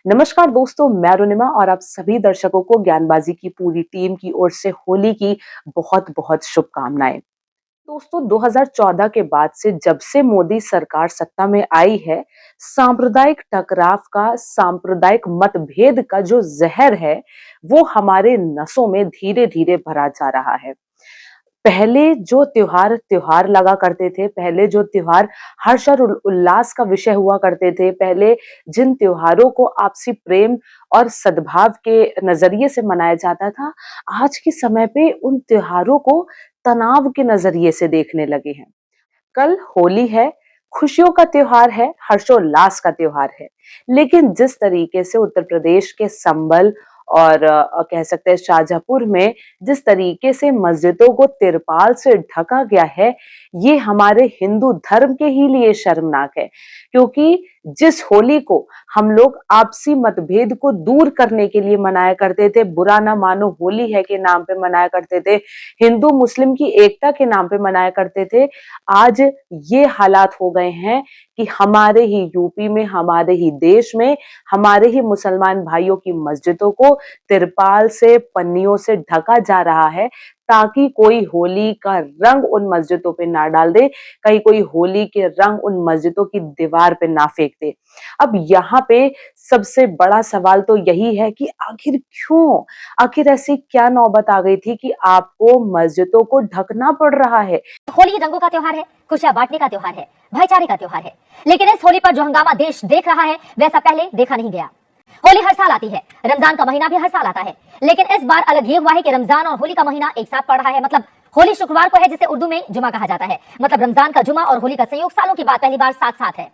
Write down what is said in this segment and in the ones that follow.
नमस्कार दोस्तों, मैं रुनिमा और आप सभी दर्शकों को ज्ञानबाजी की पूरी टीम की ओर से होली की बहुत-बहुत शुभकामनाएं। दोस्तों, 2014 के बाद से जब से मोदी सरकार सत्ता में आई है, सांप्रदायिक टकराव का, सांप्रदायिक मतभेद का जो जहर है, वो हमारे नसों में धीरे-धीरे भरा जा रहा है। पहले जो त्योहार त्योहार लगा करते थे, पहले जो त्योहार हर्ष और उल्लास का विषय हुआ करते थे, पहले जिन त्योहारों को आपसी प्रेम और सद्भाव के नजरिए से मनाया जाता था, आज के समय पे उन त्योहारों को तनाव के नजरिए से देखने लगे हैं। कल होली है, खुशियों का त्योहार है, हर्षोल्लास का त्योहार है। लेकिन जिस तरीके से उत्तर प्रदेश के संबल और कह सकते हैं शाहजहांपुर में जिस तरीके से मस्जिदों को तिरपाल से ढका गया है, ये हमारे हिंदू धर्म के ही लिए शर्मनाक है। क्योंकि जिस होली को हम लोग आपसी मतभेद को दूर करने के लिए मनाया करते थे, बुरा ना मानो होली है के नाम पे मनाया करते थे, हिंदू मुस्लिम की एकता के नाम पे मनाया करते थे, आज ये हालात हो गए हैं कि हमारे ही यूपी में, हमारे ही देश में, हमारे ही मुसलमान भाइयों की मस्जिदों को तिरपाल से, पन्नियों से ढका जा रहा है, ताकि कोई होली का रंग उन मस्जिदों पे ना डाल दे, कहीं कोई होली के रंग उन मस्जिदों की दीवार पे ना फेंक दे। अब यहाँ पे सबसे बड़ा सवाल तो यही है कि आखिर क्यों? आखिर ऐसी क्या नौबत आ गई थी कि आपको मस्जिदों को ढकना पड़ रहा है? होली रंगों का त्योहार है, खुशियां बांटने का त्योहार है, भाईचारे का त्योहार है। लेकिन इस होली पर जो हंगामा देश देख रहा है, वैसा पहले देखा नहीं गया। होली हर साल आती है, रमजान का महीना भी हर साल आता है, लेकिन इस बार अलग ये हुआ है कि रमजान और होली का महीना एक साथ पड़ रहा है। मतलब होली शुक्रवार को है, जिसे उर्दू में जुमा कहा जाता है। मतलब रमजान का जुमा और होली का संयोग सालों की बाद पहली बार साथ साथ है।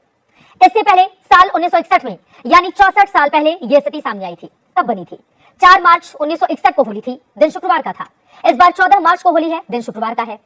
इससे पहले साल 1961 में, यानी 64 साल पहले ये स्थिति सामने आई थी। तब बनी थी 4 मार्च 1961 को होली थी, दिन शुक्रवार का था। इस बार 14 मार्च को होली है, दिन शुक्रवार का है।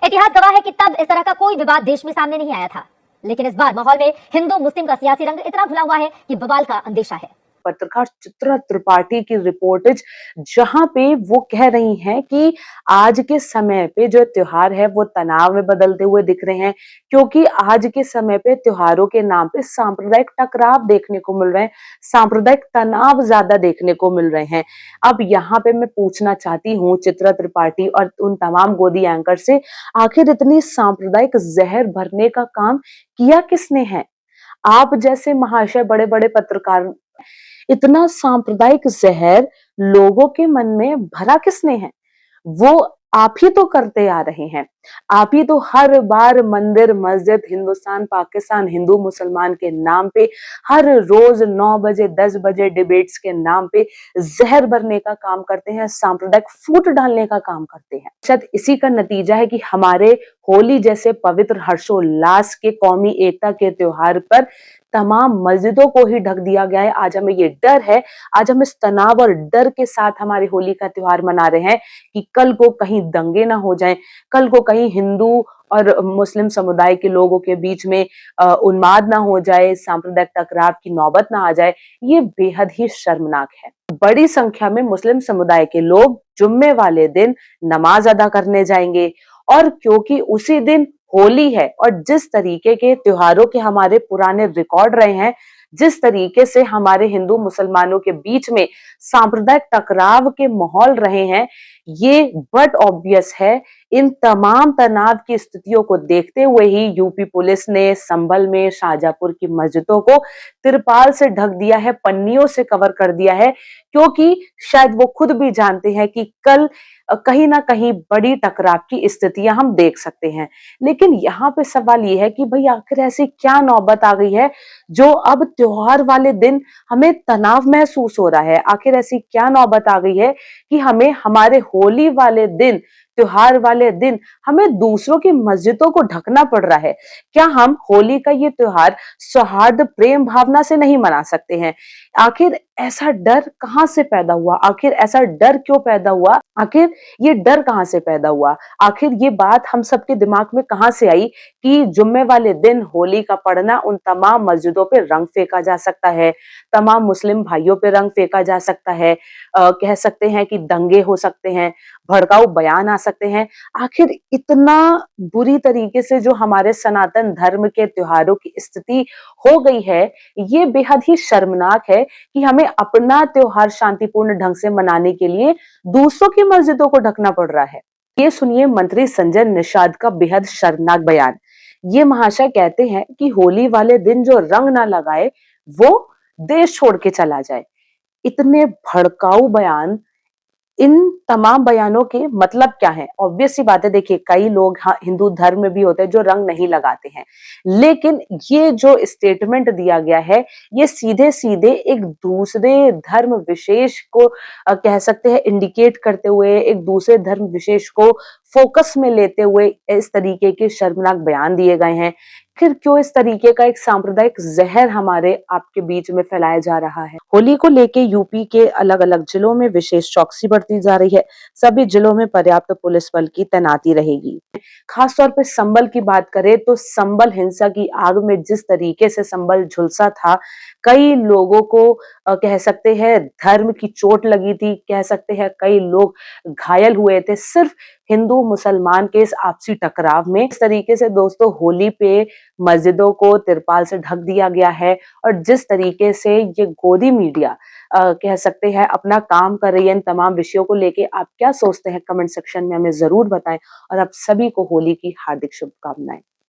इतिहास गवाह है कि तब इस तरह का कोई विवाद देश में सामने नहीं आया था, लेकिन इस बार माहौल में हिंदू मुस्लिम का सियासी रंग इतना घुला हुआ है कि बवाल का अंदेशा है। पत्रकार चित्रा त्रिपाठी की रिपोर्टेज, जहां पे वो कह रही हैं कि आज के समय पे जो त्योहार है वो तनाव में बदलते हुए दिख रहे हैं, क्योंकि आज के समय पे त्योहारों के नाम पे सांप्रदायिक टकराव देखने को मिल रहे हैं, सांप्रदायिक तनाव ज्यादा देखने को मिल रहे हैं। अब यहाँ पे मैं पूछना चाहती हूँ चित्रा त्रिपाठी और उन तमाम गोदी एंकर से, आखिर इतनी सांप्रदायिक जहर भरने का काम किया किसने है? आप जैसे महाशय, बड़े बड़े पत्रकार, इतना सांप्रदायिक जहर लोगों के मन में भरा किसने है? वो आप ही तो करते आ रहे हैं। आप ही तो हर बार मंदिर, मस्जिद, हिंदुस्तान, पाकिस्तान, हिंदू मुसलमान के नाम पे हर रोज 9 बजे, 10 बजे डिबेट्स के नाम पे जहर भरने का काम करते हैं, सांप्रदायिक फूट डालने का काम करते हैं। शायद इसी का नतीजा है कि हमारे होली जैसे पवित्र हर्षोल्लास के, कौमी एकता के त्योहार पर तमाम मस्जिदों को ही ढक दिया गया है। आज हमें ये डर है, आज हम इस तनाव और डर के साथ हमारी होली का त्योहार मना रहे हैं कि कल को कहीं दंगे ना हो जाएं, कल को कहीं हिंदू और मुस्लिम समुदाय के लोगों के बीच में उन्माद ना हो जाए, सांप्रदायिक टकराव की नौबत ना आ जाए। ये बेहद ही शर्मनाक है। बड़ी संख्या में मुस्लिम समुदाय के लोग जुम्मे वाले दिन नमाज अदा करने जाएंगे, और क्योंकि उसी दिन होली है और जिस तरीके के त्योहारों के हमारे पुराने रिकॉर्ड रहे हैं, जिस तरीके से हमारे हिंदू मुसलमानों के बीच में सांप्रदायिक टकराव के माहौल रहे हैं, ये बट ऑब्वियस है। इन तमाम तनाव की स्थितियों को देखते हुए ही यूपी पुलिस ने संभल में शाहजहांपुर की मस्जिदों को तिरपाल से ढक दिया है, पन्नियों से कवर कर दिया है, क्योंकि शायद वो खुद भी जानते हैं कि कल कहीं ना कहीं बड़ी टकराव की स्थितियां हम देख सकते हैं। लेकिन यहाँ पे सवाल ये है कि भाई आखिर ऐसी क्या नौबत आ गई है जो अब त्योहार वाले दिन हमें तनाव महसूस हो रहा है? आखिर ऐसी क्या नौबत आ गई है कि हमें हमारे होली वाले दिन, त्योहार वाले दिन हमें दूसरों की मस्जिदों को ढकना पड़ रहा है? क्या हम होली का ये त्योहार सौहार्द, प्रेम भावना से नहीं मना सकते हैं? आखिर ऐसा डर कहाँ से पैदा हुआ? आखिर ऐसा डर क्यों पैदा हुआ? आखिर ये डर कहाँ से पैदा हुआ? आखिर ये बात हम सबके दिमाग में कहाँ से आई कि जुम्मे वाले दिन होली का पढ़ना उन तमाम मस्जिदों पे रंग फेंका जा सकता है, तमाम मुस्लिम भाइयों पे रंग फेंका जा सकता है, कह सकते हैं कि दंगे हो सकते हैं, भड़काऊ बयान आ सकते हैं। आखिर इतना बुरी तरीके से जो हमारे सनातन धर्म के त्योहारों की स्थिति हो गई है, ये बेहद ही शर्मनाक है कि हमें अपना त्योहार शांतिपूर्ण ढंग से मनाने के लिए दूसरों की मस्जिदों को ढकना पड़ रहा है। ये सुनिए मंत्री संजय निषाद का बेहद शर्मनाक बयान। ये महाशय कहते हैं कि होली वाले दिन जो रंग ना लगाए वो देश छोड़ के चला जाए। इतने भड़काऊ बयान, इन तमाम बयानों के मतलब क्या है? ऑब्वियस सी बात है, देखिए कई लोग हाँ, हिंदू धर्म में भी होते हैं जो रंग नहीं लगाते हैं, लेकिन ये जो स्टेटमेंट दिया गया है, ये सीधे-सीधे एक दूसरे धर्म विशेष को कह सकते हैं इंडिकेट करते हुए, एक दूसरे धर्म विशेष को फोकस में लेते हुए इस तरीके के शर्मनाक बयान दिए गए हैं। फिर क्यों इस तरीके का एक सांप्रदायिक जहर हमारे आपके बीच में फैलाया जा रहा है? होली को लेके यूपी के अलग-अलग जिलों में विशेष चौकसी बरती जा रही है। सभी जिलों में पर्याप्त पुलिस बल की तैनाती रहेगी। खास तौर पे संभल की बात करें तो संभल हिंसा की आग में जिस तरीके से संभल झुलसा था, कई लोगों को कह सकते हैं धर्म की चोट लगी थी, कह सकते हैं कई लोग घायल हुए थे सिर्फ हिंदू मुसलमान के इस आपसी टकराव में। इस तरीके से दोस्तों होली पे मस्जिदों को तिरपाल से ढक दिया गया है और जिस तरीके से ये गोदी मीडिया कह सकते हैं अपना काम कर रही है इन तमाम विषयों को लेके, आप क्या सोचते हैं कमेंट सेक्शन में हमें जरूर बताएं और आप सभी को होली की हार्दिक शुभकामनाएं।